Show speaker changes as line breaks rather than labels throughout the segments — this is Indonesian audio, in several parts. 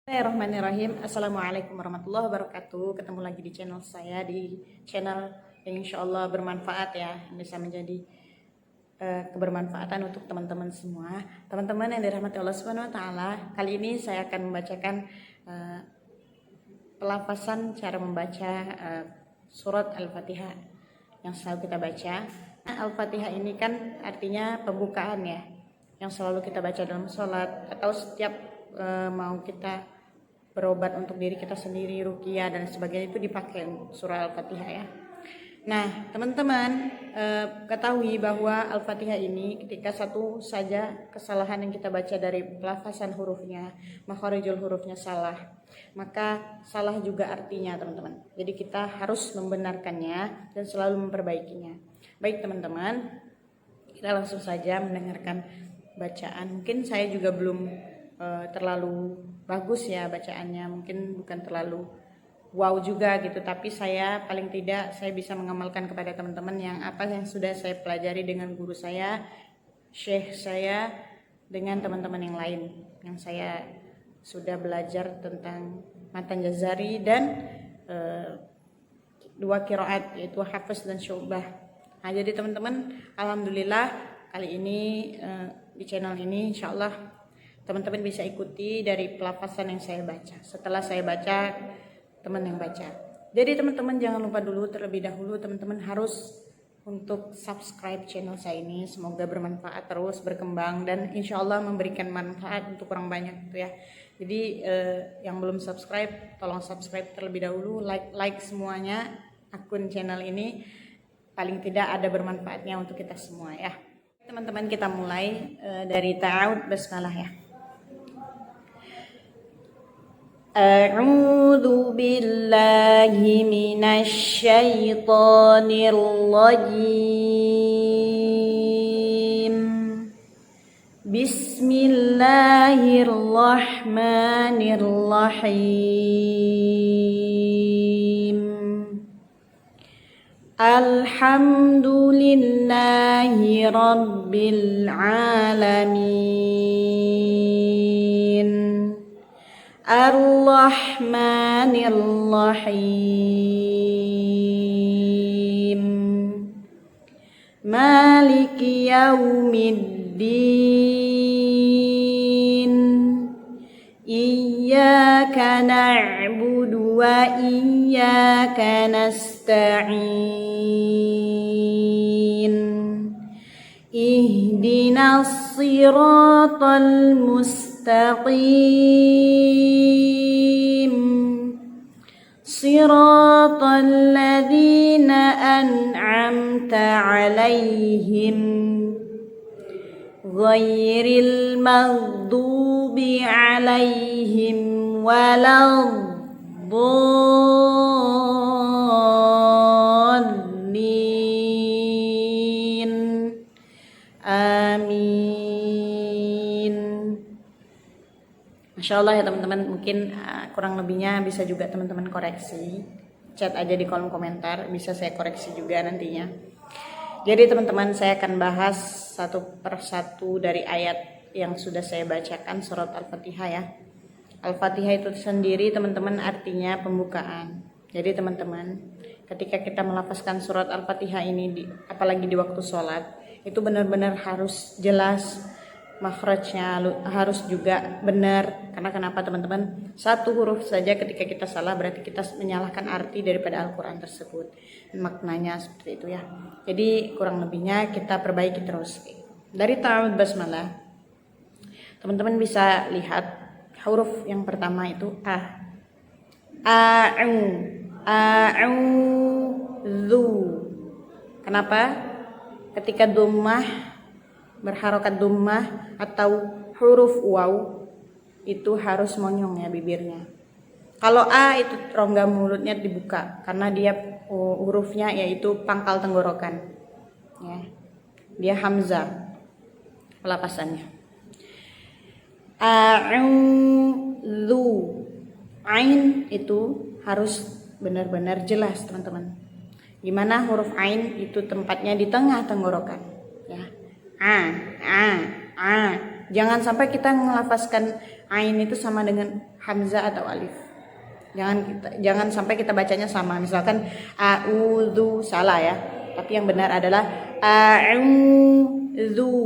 Bismillahirrahmanirrahim. Assalamualaikum warahmatullahi wabarakatuh. Ketemu lagi di channel saya, di channel yang insya Allah bermanfaat ya, bisa menjadi kebermanfaatan untuk teman-teman semua. Teman-teman yang dirahmati Allah Subhanahu Wa Taala, kali ini saya akan membacakan pelafasan cara membaca surat Al-Fatihah yang selalu kita baca. Al-Fatihah ini kan artinya pembukaan ya, yang selalu kita baca dalam sholat atau setiap mau kita berobat untuk diri kita sendiri, ruqyah dan sebagainya, itu dipakai surah Al-Fatihah ya. Nah teman-teman ketahui bahwa Al-Fatihah ini ketika satu saja kesalahan yang kita baca dari pelafasan hurufnya, makharijul hurufnya salah, maka salah juga artinya teman-teman. Jadi kita harus membenarkannya dan selalu memperbaikinya. Baik teman-teman, kita langsung saja mendengarkan bacaan. Mungkin saya juga belum terlalu bagus ya bacaannya, mungkin bukan terlalu wow juga gitu, tapi saya paling tidak saya bisa mengamalkan kepada teman-teman yang apa yang sudah saya pelajari dengan guru saya, syekh saya, dengan teman-teman yang lain yang saya sudah belajar tentang matan jazari dan dua qiraat yaitu Hafiz dan Syu'bah. Nah jadi teman-teman, alhamdulillah kali ini di channel ini insyaallah teman-teman bisa ikuti dari pelafasan yang saya baca. Setelah saya baca, teman yang baca. Jadi teman-teman jangan lupa dulu, terlebih dahulu teman-teman harus untuk subscribe channel saya ini. Semoga bermanfaat terus, berkembang, dan insya Allah memberikan manfaat untuk orang banyak gitu ya. Jadi yang belum subscribe, tolong subscribe terlebih dahulu, like semuanya akun channel ini. Paling tidak ada bermanfaatnya untuk kita semua ya. Teman-teman kita mulai dari ta'awud basmalah ya. A'udzu billahi minasy syaithanir rajim. Bismillahirrahmanirrahim. Alhamdulillahi rabbil alamin. Ar-Rahmanir-Rahim. Maliki yaumiddin. Iyyaka na'budu wa iyyaka nasta'in. Ihdinas siratal mustaqim. Siratal ladzina an'amta 'alaihim ghairil maghdubi 'alaihim waladdallin. Amin. Masya Allah ya teman-teman, mungkin kurang lebihnya bisa juga teman-teman koreksi, chat aja di kolom komentar, bisa saya koreksi juga nantinya. Jadi teman-teman, saya akan bahas satu persatu dari ayat yang sudah saya bacakan surat Al-Fatihah ya. Al-Fatihah itu sendiri teman-teman artinya pembukaan. Jadi teman-teman, ketika kita melafazkan surat Al-Fatihah ini apalagi di waktu sholat, itu benar-benar harus jelas, makhrajnya harus juga benar. Karena kenapa teman-teman? Satu huruf saja ketika kita salah berarti kita menyalahkan arti daripada Al-Quran tersebut. Maknanya seperti itu ya. Jadi kurang lebihnya kita perbaiki terus. Dari ta'awud basmalah, teman-teman bisa lihat huruf yang pertama itu a. A'udzu. Kenapa? Ketika dhammah, berharokat dhammah atau huruf waw itu harus monyong ya bibirnya. Kalau a itu rongga mulutnya dibuka karena dia hurufnya yaitu pangkal tenggorokan ya. Dia hamzah pelafasannya. A'udzu. Ain itu harus benar-benar jelas teman-teman. Gimana huruf ain itu tempatnya di tengah tenggorokan ya. Jangan sampai kita melafazkan ain itu sama dengan hamzah atau alif. Jangan sampai kita bacanya sama. Misalkan a'udzu, salah ya. Tapi yang benar adalah a'udzu.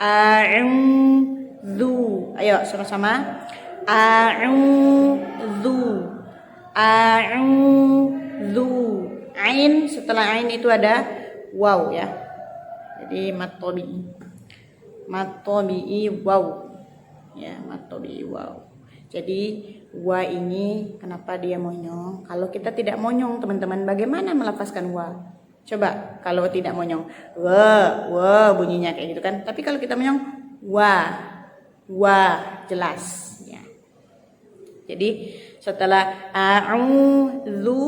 A'udzu. Ayo sama-sama. A'udzu. A'udzu. Ain, setelah ain itu ada waw ya. Jadi matobi'i. Matobi'i waw. Ya, matobi'i waw. Jadi wa ini kenapa dia monyong? Kalau kita tidak monyong teman-teman, bagaimana melafazkan wa? Coba kalau tidak monyong, wa bunyinya kayak gitu kan. Tapi kalau kita monyong, wa jelas ya. Jadi setelah a'udzu,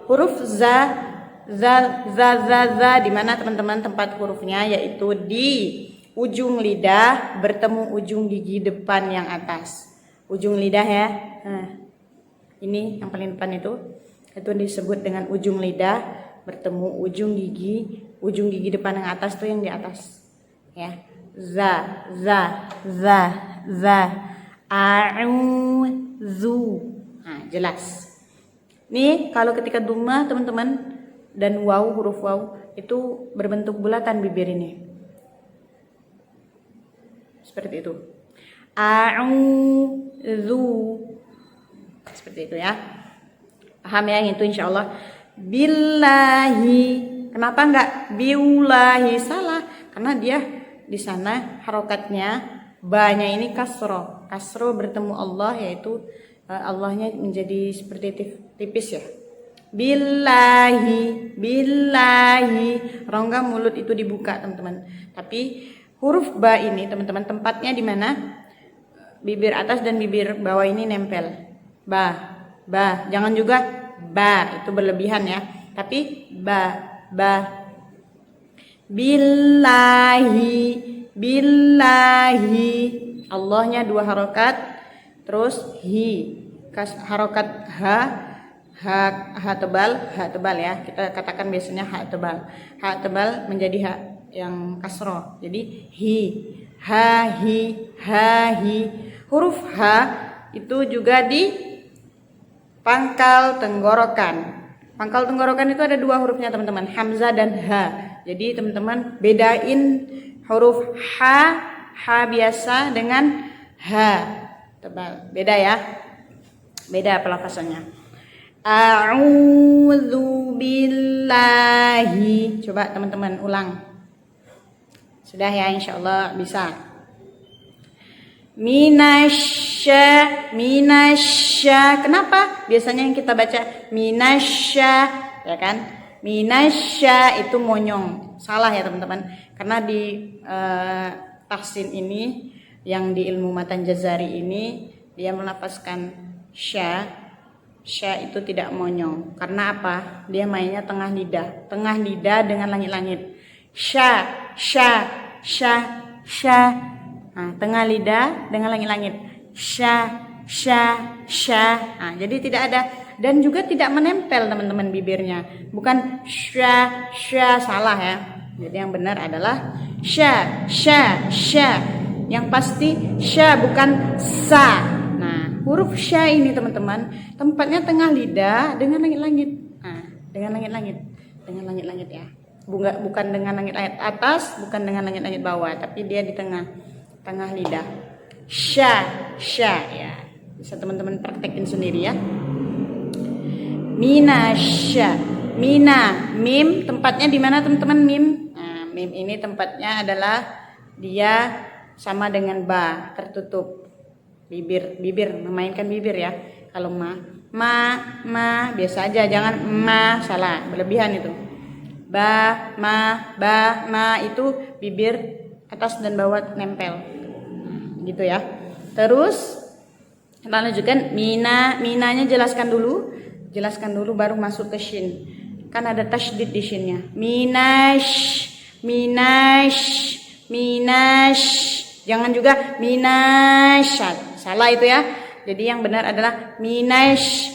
huruf za di mana teman-teman tempat hurufnya, yaitu di ujung lidah bertemu ujung gigi depan yang atas. Ujung lidah ya. Nah, ini yang paling depan itu disebut dengan ujung lidah bertemu ujung gigi depan yang atas tuh yang di atas. Ya. Za. A'udzu. Nah, jelas. Nih kalau ketika duma teman-teman dan waw, huruf waw itu berbentuk bulatan bibir ini. Seperti itu. A'udzu. Seperti itu ya. Paham ya, itu insyaallah. Billahi. Kenapa enggak biulahi? Salah. Karena dia di sana harokatnya ba-nya ini kasro. Kasro bertemu Allah, yaitu Allahnya menjadi seperti tipis ya. Billahi. Rongga mulut itu dibuka teman-teman. Tapi huruf ba ini teman-teman tempatnya di mana? Bibir atas dan bibir bawah ini nempel. Ba. Jangan juga ba, itu berlebihan ya. Tapi ba. Billahi. Allahnya 2 harokat. Terus hi. Harokat ha tebal ya. Kita katakan biasanya ha tebal. Ha tebal menjadi ha yang kasroh. Jadi ha hi. Huruf H itu juga di pangkal tenggorokan. Pangkal tenggorokan itu ada 2 hurufnya teman-teman, hamzah dan H. Jadi teman-teman bedain huruf H biasa dengan H tebal. Beda ya. Beda pelafazannya. A'udzu billahi. Coba teman-teman ulang. Sudah ya, insyaallah bisa. Minasya. Kenapa? Biasanya yang kita baca minasya, ya kan? Minasya itu monyong. Salah ya teman-teman. Karena di tahsin ini, yang di ilmu matan jazari ini, dia melafazkan sya itu tidak monyong. Karena apa? Dia mainnya tengah lidah dengan langit-langit. Sya. Nah, tengah lidah dengan langit-langit. Sya. Nah, jadi tidak ada, dan juga tidak menempel teman-teman bibirnya. Bukan sya, salah ya. Jadi yang benar adalah sya. Yang pasti sya, bukan sa. Nah, huruf sya ini teman-teman tempatnya tengah lidah dengan langit-langit. Nah, dengan langit-langit ya. Bukan dengan langit-langit atas, bukan dengan langit-langit bawah, tapi dia di tengah lidah. Sya ya. Bisa teman-teman praktekin sendiri ya. Minasya. Mim tempatnya di mana teman-teman? Mim ini tempatnya adalah dia sama dengan ba, tertutup. Bibir memainkan bibir ya. Kalau ma biasa aja, jangan ma, salah, berlebihan itu. Ba ma itu bibir atas dan bawah nempel. Gitu ya. Terus kita lanjutkan minanya jelaskan dulu baru masuk ke shin. Kan ada tasydid di shinnya. Minash. Jangan juga minasyat. Salah itu ya. Jadi yang benar adalah minash.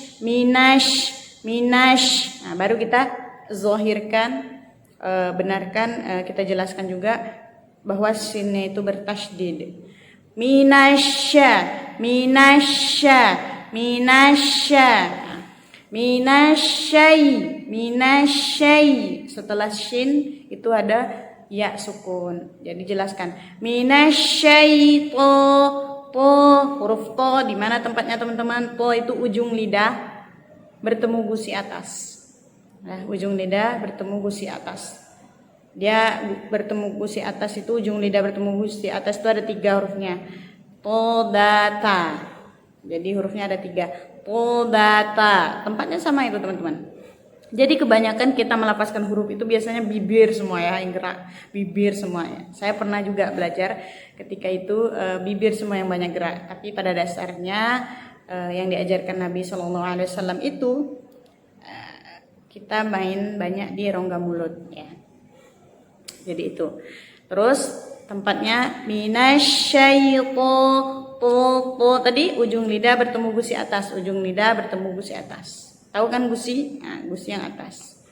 Nah, baru kita zahirkan, benarkan, kita jelaskan juga bahwa shinnya itu bertasydid. minasya, minasya, minasya, minasyai, minasyai. Setelah shin itu ada ya sukun. Jadi jelaskan minasyaito, to, huruf to di mana tempatnya teman-teman? To itu ujung lidah bertemu gusi atas. Nah, ujung lidah bertemu gusi atas. Dia bertemu gusi atas itu, ujung lidah bertemu gusi atas itu ada 3 hurufnya. Todata. Jadi hurufnya ada 3. Todata. Tempatnya sama itu teman-teman. Jadi kebanyakan kita melafazkan huruf itu biasanya bibir semua ya, yang gerak bibir semua ya. Saya pernah juga belajar ketika itu bibir semua yang banyak gerak. Tapi pada dasarnya yang diajarkan Nabi SAW itu kita main banyak di rongga mulut ya. Jadi itu. Terus tempatnya minasyaito, to tadi ujung lidah bertemu gusi atas, ujung lidah bertemu gusi atas. Tahu kan gusi? Nah, gusi yang atas.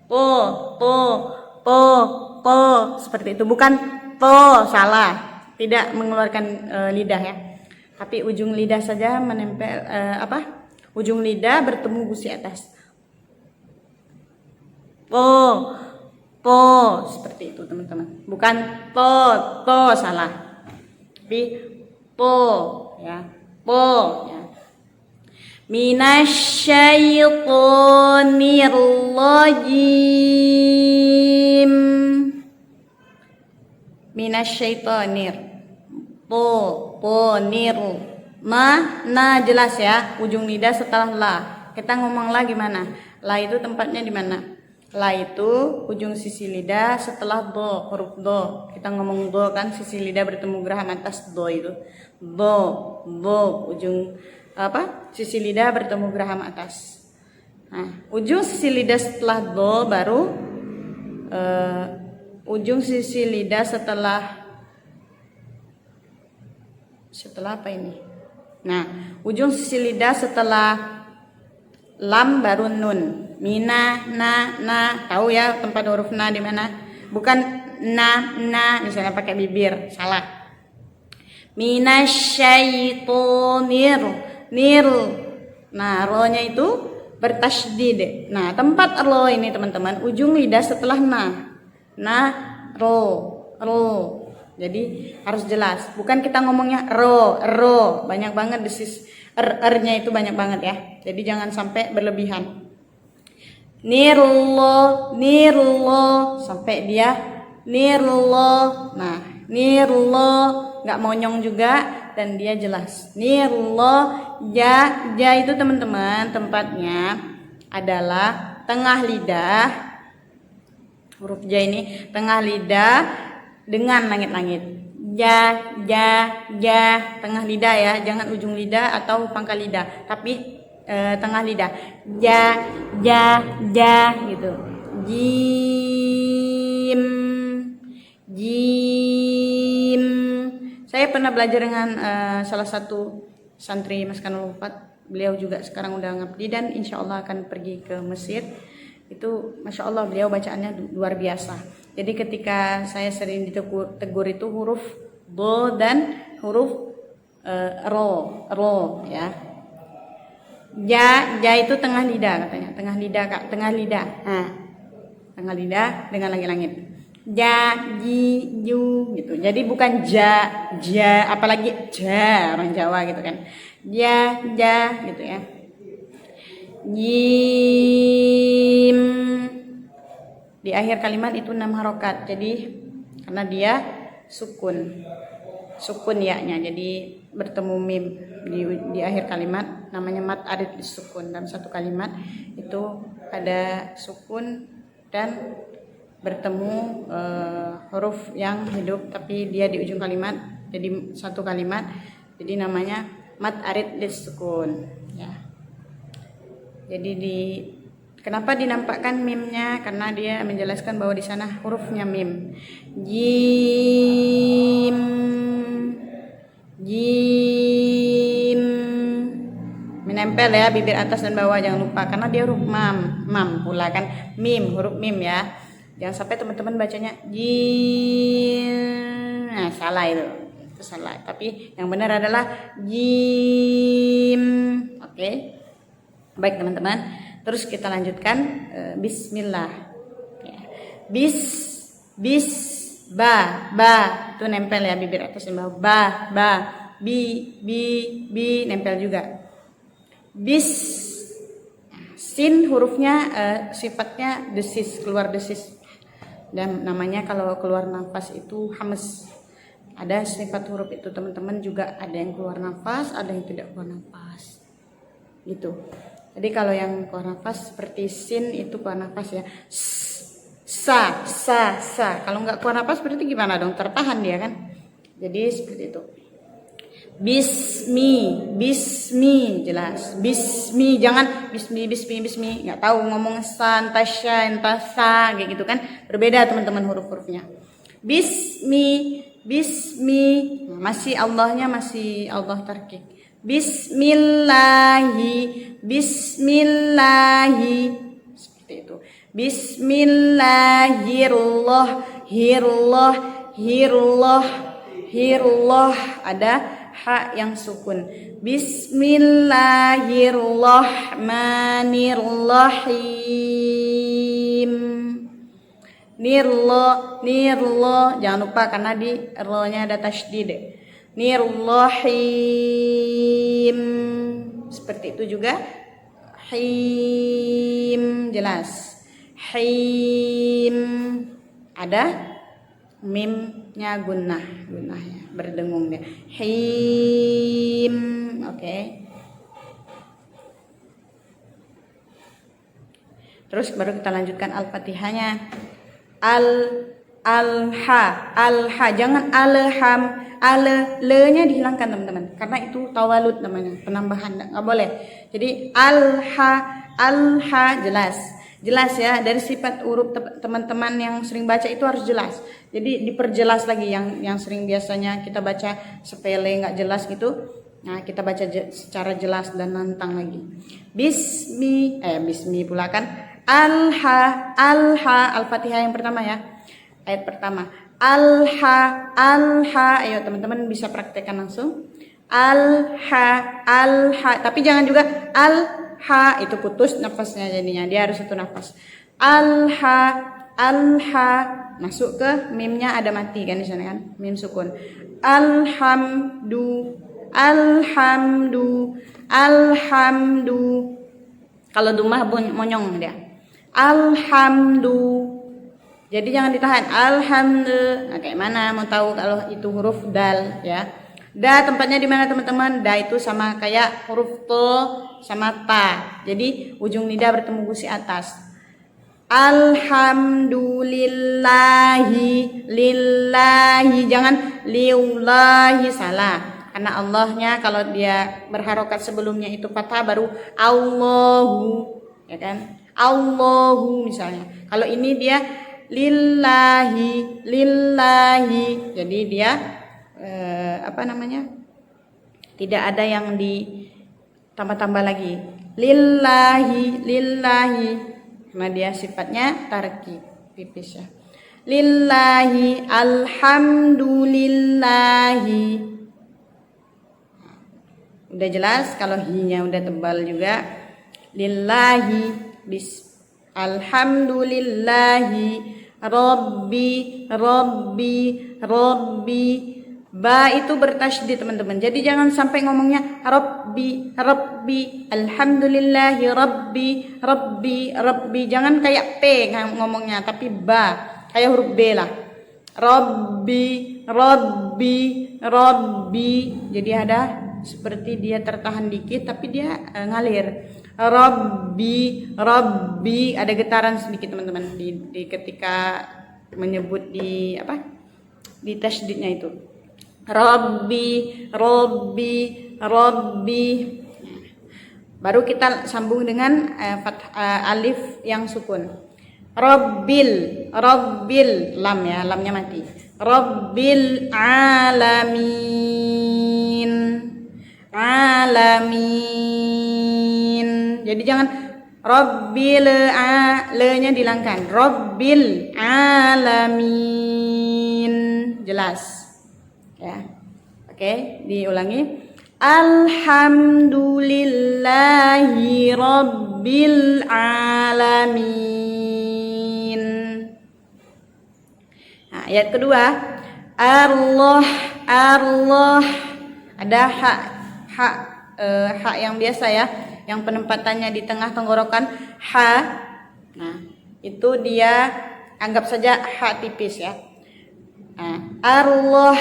Po seperti itu. Bukan to, salah. Tidak mengeluarkan lidah ya. Tapi ujung lidah saja menempel ujung lidah bertemu gusi atas. Po seperti itu teman-teman. Bukan to salah. Tapi po ya. Po ya. Minasyaitonir rajim. Minasyaitonir. Po nir. Na jelas ya, ujung lidah setelah la. Kita ngomong la gimana? La itu tempatnya di mana? La itu ujung sisi lidah setelah do, huruf do. Kita ngomong do kan, sisi lidah bertemu geraham atas do itu. Do, ujung sisi lidah bertemu geraham atas. Nah, ujung sisi lidah setelah do baru ujung sisi lidah setelah apa ini? Nah, ujung sisi lidah setelah lam baru nun. Mina, na, tahu ya tempat huruf na di mana? Bukan na, misalnya pakai bibir, salah. Minasyaitonir, nir. Nah, ro-nya itu bertasydid. Nah, tempat ro ini teman-teman, ujung lidah setelah na. Ro. Jadi harus jelas. Bukan kita ngomongnya ro. Banyak banget desis r-nya itu banyak banget ya. Jadi jangan sampai berlebihan. Nirlo sampai dia nirlo. Nah, nirlo nggak monyong juga dan dia jelas. Nirlo ja itu teman-teman tempatnya adalah tengah lidah. Huruf ja ini tengah lidah dengan langit-langit. Ja tengah lidah ya, jangan ujung lidah atau pangkal lidah, tapi tengah lidah. Ja gitu. Jim. Saya pernah belajar dengan salah satu santri Maskanul Wafat. Beliau juga sekarang udah ngabdi dan insya Allah akan pergi ke Mesir. Itu masya Allah beliau bacaannya luar biasa. Jadi ketika saya sering ditegur itu huruf bo dan huruf ro ya. Ja itu tengah lidah katanya, tengah lidah Kak, tengah lidah. Nah, tengah lidah dengan langit-langit. Ja, ji, ju gitu. Jadi bukan ja, apalagi ja orang Jawa gitu kan. Ja gitu ya. Jim. Di akhir kalimat itu 6 harokat. Jadi karena dia sukun ya-nya, jadi bertemu mim di akhir kalimat, namanya mat arid sukun. Dalam satu kalimat itu ada sukun dan bertemu huruf yang hidup tapi dia di ujung kalimat, jadi satu kalimat, jadi namanya mat arid sukun ya. Jadi kenapa dinampakkan mimnya? Karena dia menjelaskan bahwa di sana hurufnya mim. Jim. Menempel ya bibir atas dan bawah, jangan lupa karena dia huruf mam pula kan, mim, huruf mim ya. Jangan sampai teman-teman bacanya jim. Nah, salah itu. itu salah. Tapi yang benar adalah jim. Oke. Baik teman-teman. Terus kita lanjutkan bismillah. Ya. Ba itu nempel ya bibir atas dan bawah. Ba bi nempel juga. Sin hurufnya sifatnya desis, keluar desis. Dan namanya kalau keluar nafas itu hamas. Ada sifat huruf itu teman-teman, juga ada yang keluar nafas, ada yang tidak keluar nafas. Gitu. Jadi kalau yang keluar nafas seperti sin itu keluar nafas ya. Sa. Kalau nggak keluar nafas berarti gimana dong? Tertahan dia kan. Jadi seperti itu. Bismi jelas. Bismi, jangan bismi. Nggak tahu ngomong san, tasya, entasa kayak gitu kan. Berbeda teman-teman huruf-hurufnya. Bismi. Masih Allahnya masih Allah tarkik. Bismillahi. Seperti itu. Bismillahirrahmanirrahim. Ada ha yang sukun. Bismillahirrahmanirrahim. Nirlo, jangan lupa karena di ro-nya ada tasydid. Nirrahim. Seperti itu juga. Him, jelas. Him. Ada mimnya gunnah ya, berdengung dia. Him. Oke. Terus baru kita lanjutkan Al-Fatihahnya. Al-ha, jangan alham, le-nya dihilangkan teman-teman, karena itu tawalud namanya, penambahan, nggak boleh. Jadi al-ha jelas ya, dari sifat huruf teman-teman yang sering baca itu harus jelas. Jadi diperjelas lagi yang sering biasanya kita baca sepele nggak jelas gitu. Nah, kita baca secara jelas dan lantang lagi. Bismi pula kan. Al-ha, Al-Fatihah yang pertama ya. Ayat pertama. Al-ha. Ayo teman-teman bisa praktekkan langsung. Al-ha. Tapi jangan juga al-ha, itu putus nafasnya jadinya. Dia harus satu nafas. Al-ha. Masuk ke mimnya ada mati kan di sana kan? Mim sukun. Alhamdu. Kalau dumah monyong dia. Alhamdu. Jadi jangan ditahan. Alhamdulillah. Nah, kayak mana mau tahu kalau itu huruf dal ya? Da tempatnya di mana teman-teman? Da itu sama kayak huruf to sama ta. Jadi ujung lidah bertemu gusi atas. Lillahi, jangan lillahi, salah. Karena Allahnya kalau dia berharokat sebelumnya itu fathah baru Allahu, ya kan? Allahu misalnya. Kalau ini dia lillahi. Jadi dia tidak ada yang ditambah-tambah lagi. Lillahi. Karena dia sifatnya tarki, pipis ya. Lillahi, alhamdulillahi. Udah jelas, kalau hi-nya udah tebal juga. Lillahi, alhamdulillahi, Rabbi. Ba itu bertasydid teman-teman. Jadi jangan sampai ngomongnya Rabbi, alhamdulillahi, Rabbi. Jangan kayak P ngomongnya, tapi ba, kayak huruf B lah. Rabbi. Jadi ada seperti dia tertahan dikit, tapi dia ngalir. Rabbi, ada getaran sedikit teman-teman di ketika menyebut di tasydidnya itu. Rabbi. Baru kita sambung dengan alif yang sukun. Rabbil, lam ya, lamnya mati. Rabbil alamin. Jadi jangan Rabbil le-nya dilangkan. Rabbil alamin. Jelas. Ya. Oke, diulangi. Alhamdulillahi rabbil alamin. Nah, ayat kedua, Allah ada hak yang biasa ya, yang penempatannya di tengah tenggorokan ha. Nah, itu dia anggap saja hak tipis ya. Nah, Allah,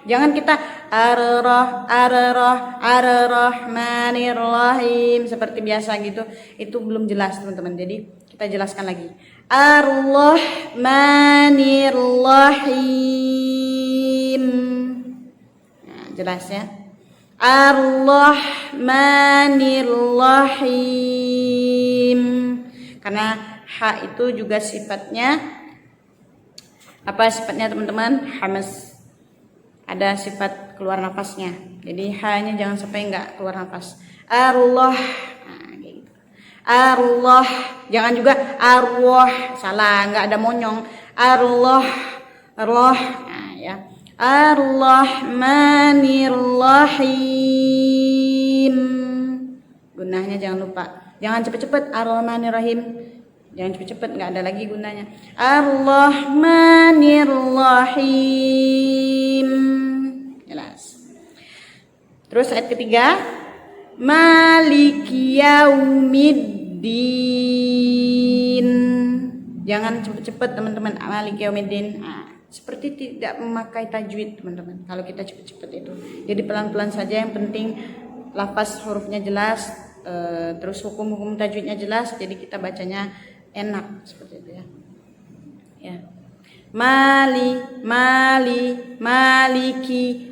jangan kita ar-rahmanir-rahim seperti biasa gitu. Itu belum jelas teman-teman. Jadi kita jelaskan lagi. Ar-rahmanir-rahim. Nah, jelas ya. Ar-rahmanir-rahim. Karena ha itu juga sifatnya apa sifatnya teman-teman? Hamas. Ada sifat keluar nafasnya. Jadi ha-nya jangan sampai enggak keluar nafas. Allah. Nah, kayak gitu. Allah. Jangan juga arwah. Salah, enggak ada monyong. Allah. Nah, ya. Ar-rahmanir-rahim. Gunanya jangan lupa. Jangan cepet-cepet ar-rahmanir-rahim. Jangan cepet-cepet, nggak ada lagi gunanya. Ar-rahmanir-rahim. Jelas. Terus ayat ketiga, Maliki yaumiddin. Jangan cepet-cepet teman-teman. Maliki yaumiddin. Nah, seperti tidak memakai tajwid teman-teman. Kalau kita cepet-cepet itu. Jadi pelan-pelan saja. Yang penting lafaz hurufnya jelas. Terus hukum-hukum tajwidnya jelas. Jadi kita bacanya enak seperti itu ya. Ya. Maliki.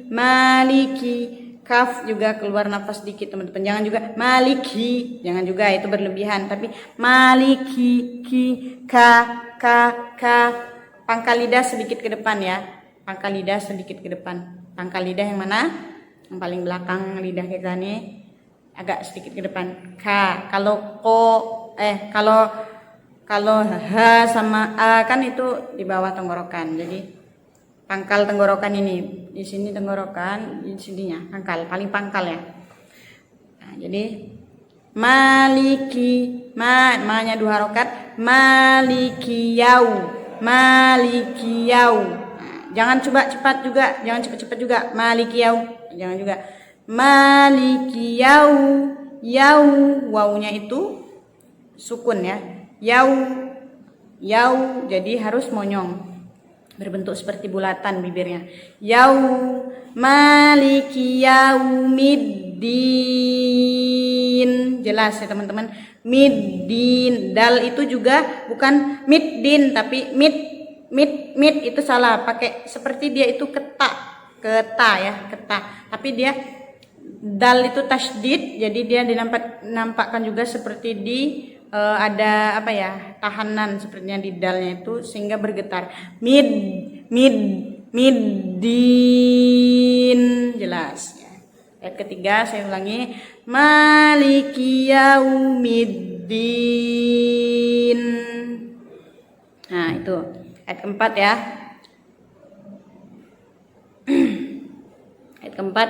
Kaf juga keluar nafas dikit teman-teman. Jangan juga maliki. Jangan juga itu berlebihan. Tapi maliki, ka. Pangkal lidah sedikit ke depan ya. Pangkal lidah sedikit ke depan. Pangkal lidah yang mana? Yang paling belakang lidah kita nih. Agak sedikit ke depan. Ka. Kalau ha sama a kan itu di bawah tenggorokan. Jadi pangkal tenggorokan ini, di sini tenggorokan, di sininya pangkal, paling pangkal ya. Nah, jadi maliki, ma-nya 2 harokat, maliki yau. Nah, jangan coba cepat juga, jangan cepat-cepat juga, maliki yau. Jangan juga maliki yau. Wawunya itu sukun ya. Yau, jadi harus monyong, berbentuk seperti bulatan bibirnya. Maliki yaumiddin. Jelas ya teman-teman. Middin, dal itu juga bukan middin tapi mid itu salah, pakai seperti dia itu keta ya, keta. Tapi dia dal itu tasdid, jadi dia dinampakkan juga seperti di ada apa ya, tahanan sepertinya di dalnya itu sehingga bergetar. Middin. Jelas ya. Ayat ketiga saya ulangi, maliki yaumiddin. Nah, itu ayat keempat ya. Ayat keempat,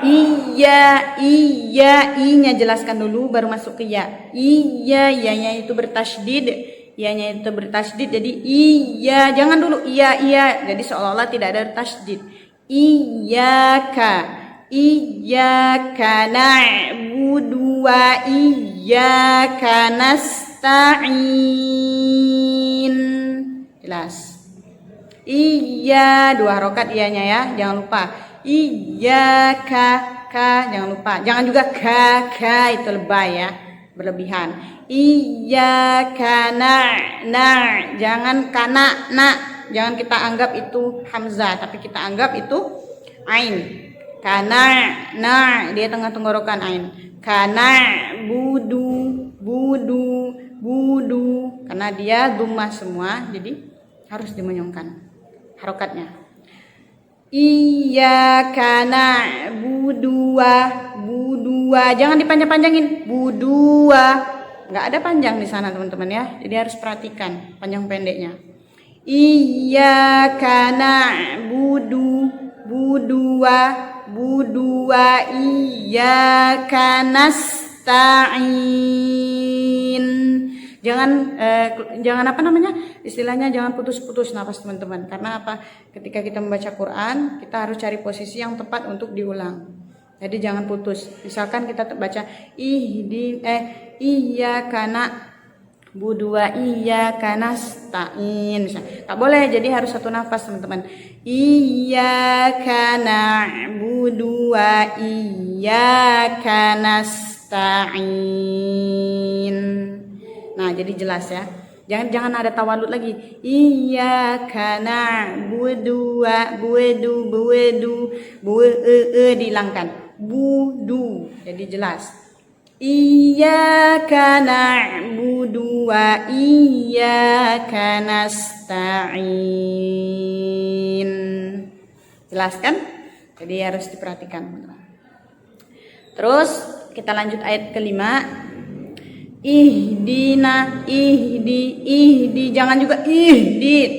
iya, i-nya jelaskan dulu baru masuk ke ya. Iya, ya-nya itu bertasydid, ya-nya itu bertasydid. Jadi iya, jangan dulu iya. Jadi seolah-olah tidak ada tasydid. Iyyaka na'budu wa iyyaka nasta'in. Jelas. Iya, 2 harokat iyanya ya, jangan lupa. Iyyaka, jangan lupa. Jangan juga ka itu lebay ya, berlebihan. Iyyaka jangan kana jangan kita anggap itu hamzah, tapi kita anggap itu ain. Kana dia tengah tenggorokan ain. Kana budu karena dia dhammah semua, jadi harus dimonyongkan harokatnya. Iyyaka na'budu wa jangan dipanjang-panjangin. Enggak ada panjang di sana teman-teman ya. Jadi harus perhatikan panjang pendeknya. Iyyaka na'budu budua iyyaka nasta'in. Jangan apa namanya, istilahnya jangan putus-putus nafas teman-teman. Karena apa? Ketika kita membaca Quran, kita harus cari posisi yang tepat untuk diulang. Jadi jangan putus. Misalkan kita baca iyyaka na'budu wa iyyaka nasta'in. Tak boleh, jadi harus satu nafas teman-teman. Iyyaka na'budu wa iyyaka nasta'in. Nah, jadi jelas ya. Jangan ada tawalud lagi. Iyyaka na'budu wa dihilangkan. Budu. Jadi jelas. Iyyaka na'budu wa iyyaka nasta'in. Jelas kan? Jadi harus diperhatikan. Terus kita lanjut ayat kelima. Ihdi, jangan juga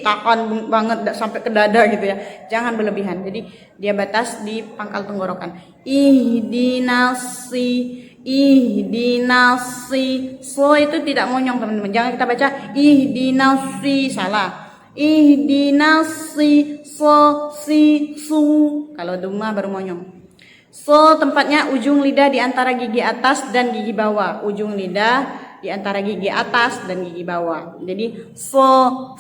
tahan banget sampai ke dada gitu ya. Jangan berlebihan. Jadi dia batas di pangkal tenggorokan. Ihdinasi. So itu tidak monyong teman-teman. Jangan kita baca ihdinasi, salah. Ihdinasi su. Kalau duma baru monyong. So tempatnya ujung lidah di antara gigi atas dan gigi bawah. Ujung lidah di antara gigi atas dan gigi bawah. Jadi so.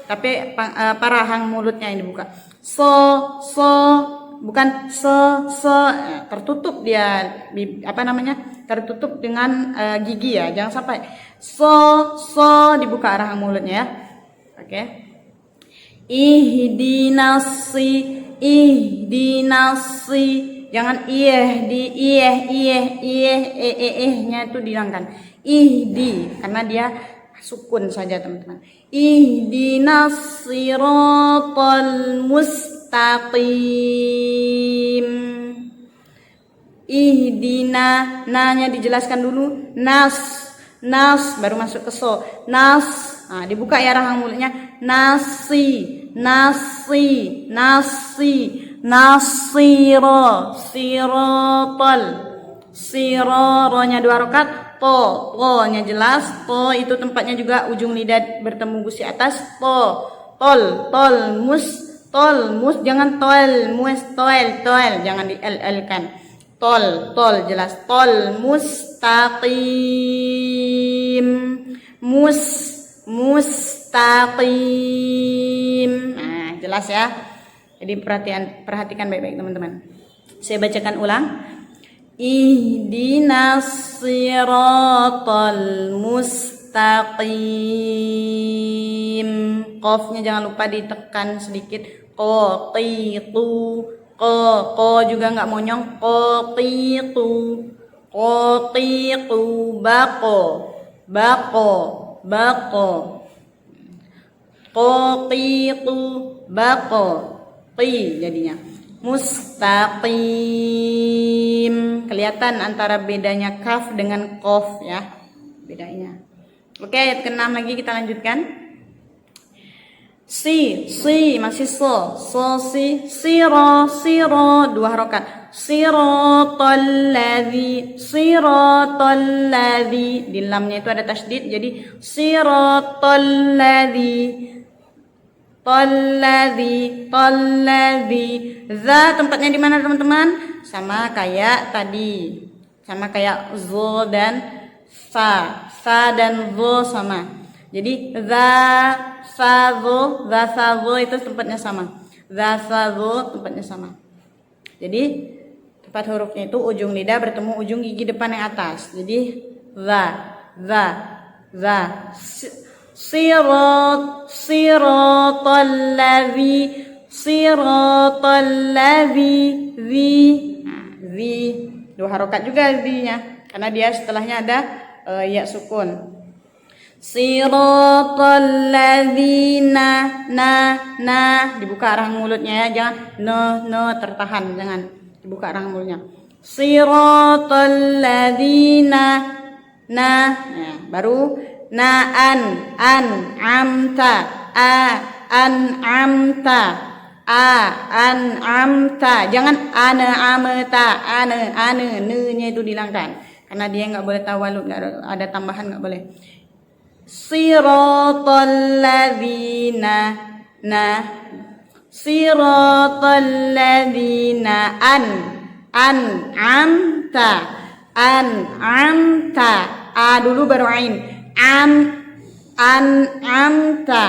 Tapi rahang mulutnya yang dibuka. So bukan tertutup dia tertutup dengan gigi ya. Jangan sampai so dibuka rahang mulutnya ya. Oke. Ihdinasi, jangan nya itu dihilangkan. Ihdi karena dia sukun saja teman-teman. Ihdinas siratal mustaqim. Ihdina, nanya dijelaskan dulu. Nas baru masuk ke so. Nas. Nah, dibuka ya rahang mulutnya. Nasiro, sirotol, ronya 2 rakaat, nya jelas, itu tempatnya juga ujung lidah bertemu gusi atas, tol, mus, jangan jangan di l kan, tol jelas, tol mustaqim. Nah, jelas ya. Jadi perhatikan baik-baik teman-teman. Saya bacakan ulang. Ihdinas siratal mustaqim. Qafnya jangan lupa ditekan sedikit. Ko juga enggak monyong. Qatitu, baqo, jadinya mustaqim. Kelihatan antara bedanya kaf dengan qaf ya, bedanya. Oke, ayat ke-6 lagi kita lanjutkan. Si masih so siro 2 rakaat. Siratal ladzi, di lamnya itu ada tasydid jadi siratal ladzi. Za tempatnya di mana teman-teman? Sama kayak tadi. Sama kayak zo dan sa dan zo sama. Jadi za sa zo itu tempatnya sama. Za sa zo tempatnya sama. Jadi tempat hurufnya itu ujung lidah bertemu ujung gigi depan yang atas. Jadi za. Siratal ladzi, zi 2 harokat juga zi-nya karena dia setelahnya ada ya sukun. Siratal ladzina, na dibuka rahang mulutnya ya, jangan no tertahan, jangan dibuka rahang mulutnya. Siratal ladzina, ya, baru na'an, amta, an'amta, an'amta. Jangan an'amta, ne-nya itu dihilangkan. Karena dia nggak boleh tawalud, nggak ada tambahan, nggak boleh. Siratal ladzina, siratal ladzina an'amta, dulu baru ain. An'amta,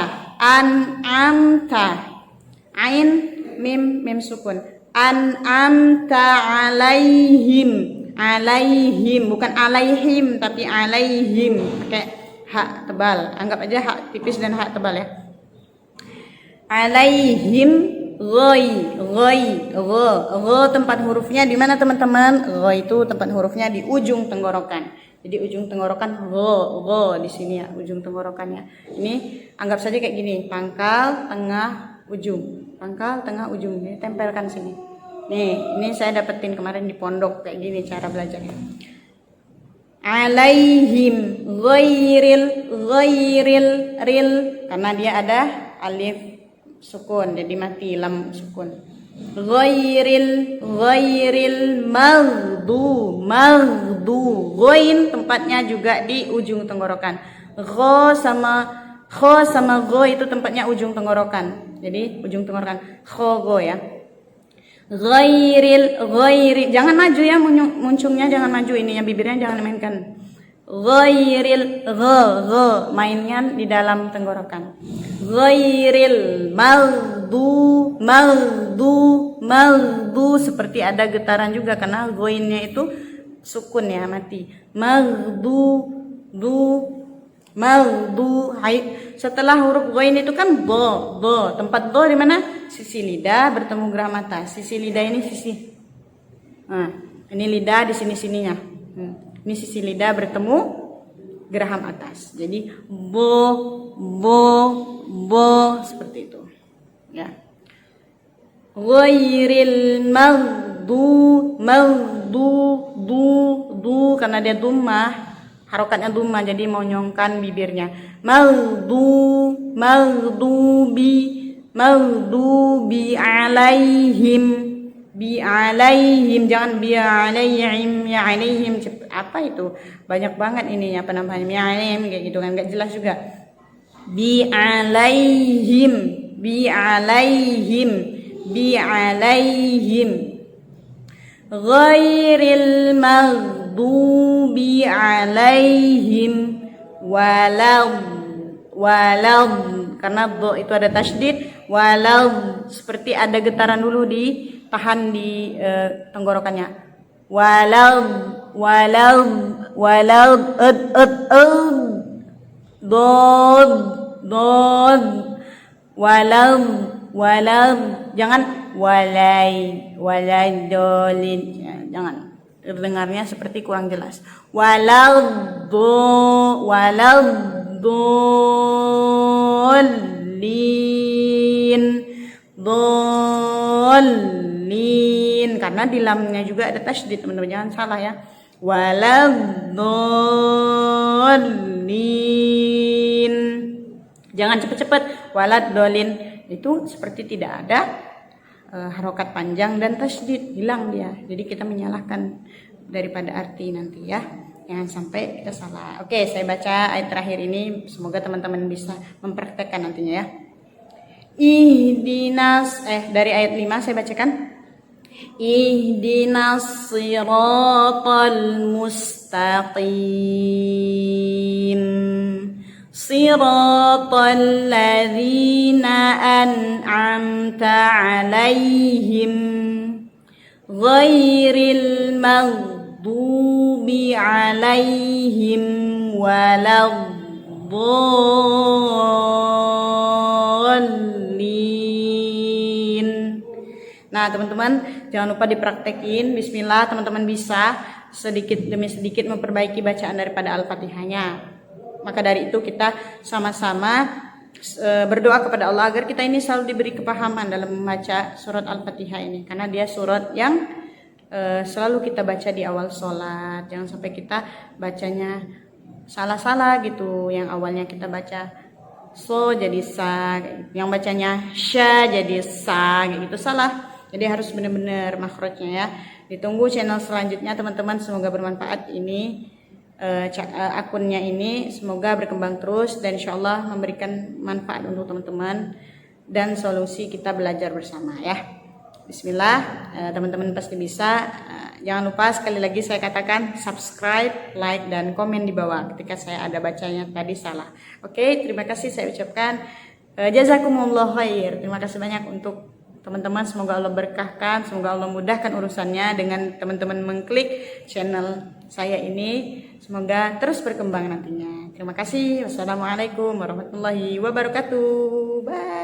ain mim sukun. An'amta alaihim, bukan alaihim tapi alaihim, pakai hak tebal. Anggap aja hak tipis dan hak tebal ya. Alaihim gha tempat hurufnya di mana teman-teman? Gha itu tempat hurufnya di ujung tenggorokan. Jadi ujung tenggorokan gha di sini ya, ujung tenggorokannya. Ini anggap saja kayak gini, pangkal, tengah, ujung. Pangkal, tengah, ujung. Ini tempelkan sini. Nih, ini saya dapetin kemarin di pondok, kayak gini cara belajarnya. Alaihim ghairil karena dia ada alif sukun, jadi mati lam sukun. Ghairil maghdu, ghain tempatnya juga di ujung tenggorokan. Gha sama gha itu tempatnya ujung tenggorokan. Jadi ujung tenggorokan gha ya. Ghairil, jangan maju ya, muncungnya jangan maju, ininya bibirnya jangan dimainkan. Ghairil gha mainnya di dalam tenggorokan. Ghairil maghdu seperti ada getaran juga karena ghainnya itu sukun ya, mati. Maghdu. Setelah huruf ghain itu kan bo. Tempat bo di mana? Sisi lidah bertemu geraham atas. Sisi lidah ini sisi. Nah, ini lidah di sininya. Ini sisi lidah bertemu geraham atas. Jadi bo seperti itu. Ya. Ghairil maghdu karena dia dhammah. Harokatnya dhammah, jadi monyongkan bibirnya. Maghdubi alaihim, jangan bi alaihim, ya alaihim. Apa itu? Banyak banget ininya penambahannya. Ya alaihim kayak gitu kan, enggak jelas juga. Bi alaihim. Ghairil maghdubi alaihim walad karena do itu ada tasydid, walad seperti ada getaran dulu ditahan di tenggorokannya. Walad dod walad jangan waladolin ya, jangan, terdengarnya seperti kurang jelas. Dolin karena di lamnya juga ada tasydid, teman-teman jangan salah ya. Waladolin, jangan cepet-cepet. Waladolin itu seperti tidak ada harokat panjang dan tasydid, hilang dia. Jadi kita menyalahkan daripada arti nanti ya, jangan sampai kita salah. Oke, saya baca ayat terakhir ini, semoga teman-teman bisa mempraktekkan nantinya ya. Dari ayat 5 saya bacakan. Ihdinas siratal mustaqim, siratal ladzina an'amta alaihim ghairil maghdubi alaihim waladdallin. Nah teman-teman jangan lupa dipraktekin. Bismillah, teman-teman bisa sedikit demi sedikit memperbaiki bacaan daripada Al-Fatihahnya. Maka dari itu kita sama-sama berdoa kepada Allah agar kita ini selalu diberi kepahaman dalam membaca surat Al-Fatihah ini, karena dia surat yang selalu kita baca di awal sholat. Jangan sampai kita bacanya salah-salah gitu. Yang awalnya kita baca so jadi sa, yang bacanya sya jadi sa, gitu salah. Jadi harus benar-benar makhrajnya ya. Ditunggu channel selanjutnya teman-teman, semoga bermanfaat ini akunnya ini, semoga berkembang terus dan insyaallah memberikan manfaat untuk teman-teman dan solusi kita belajar bersama ya. Bismillah, teman-teman pasti bisa. Jangan lupa sekali lagi saya katakan subscribe, like, dan komen di bawah ketika saya ada bacanya tadi salah. Oke, terima kasih saya ucapkan jazakumullah khair. Terima kasih banyak untuk teman-teman, semoga Allah berkahkan, semoga Allah mudahkan urusannya dengan teman-teman mengklik channel saya ini. Semoga terus berkembang nantinya. Terima kasih. Wassalamualaikum warahmatullahi wabarakatuh. Bye.